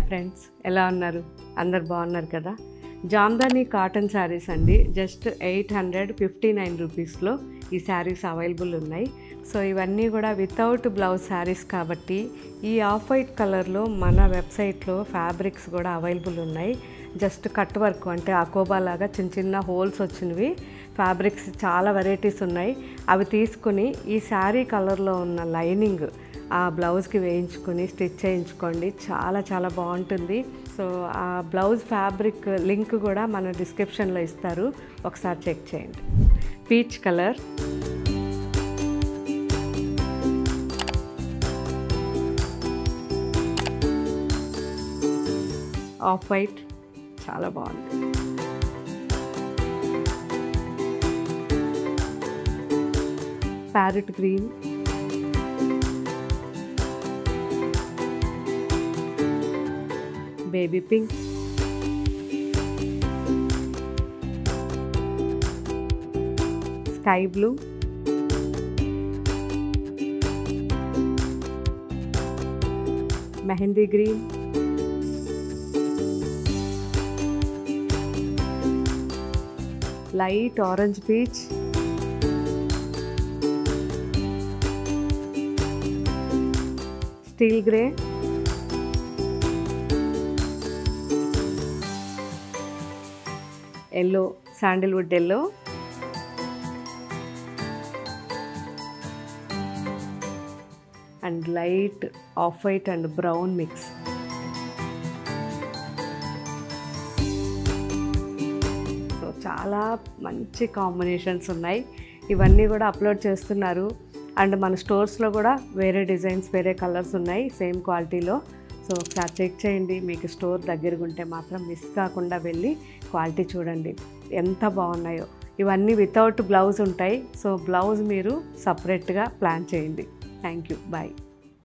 Friends, ఎలా ఉన్నారు? అందరు బాగున్నారు కదా? జామ్దాని కాటన్ శారీస్ అండి. జస్ట్ 859 రూపీస్లో ఈ శారీస్ అవైలబుల్ ఉన్నాయి. సో ఇవన్నీ కూడా వితౌట్ బ్లౌజ్ శారీస్ కాబట్టి ఈ ఆఫ్ వైట్ కలర్లో మన వెబ్సైట్లో ఫ్యాబ్రిక్స్ కూడా అవైలబుల్ ఉన్నాయి. జస్ట్ కట్ వర్క్ అంటే అకోబా లాగా చిన్న చిన్న హోల్స్ వచ్చినవి ఫ్యాబ్రిక్స్ చాలా వెరైటీస్ ఉన్నాయి. అవి తీసుకుని ఈ శారీ కలర్లో ఉన్న లైనింగ్ ఆ బ్లౌజ్కి వేయించుకొని స్టిచ్ చేయించుకోండి. చాలా చాలా బాగుంటుంది. సో ఆ బ్లౌజ్ ఫ్యాబ్రిక్ లింక్ కూడా మన డిస్క్రిప్షన్లో ఇస్తారు, ఒకసారి చెక్ చేయండి. పీచ్ కలర్, ఆఫ్ వైట్ చాలా బాగుంది. Parrot green, baby pink, sky blue, mehndi green, light orange peach, steel grey, yellow, Sandalwood yellow, and light off white and brown mix. So చాలా మంచి కాంబినేషన్స్ ఉన్నాయి. ఇవన్నీ కూడా అప్లోడ్ చేస్తున్నారు. అండ్ మన స్టోర్స్లో కూడా వేరే డిజైన్స్, వేరే కలర్స్ ఉన్నాయి సేమ్ క్వాలిటీలో. సో ఒకసారి చెక్ చేయండి. మీకు స్టోర్ దగ్గరగా ఉంటే మాత్రం మిస్ కాకుండా వెళ్ళి క్వాలిటీ చూడండి, ఎంత బాగున్నాయో. ఇవన్నీ వితౌట్ బ్లౌజ్ ఉంటాయి. సో బ్లౌజ్ మీరు సపరేట్గా ప్లాన్ చేయండి. Thank you, bye.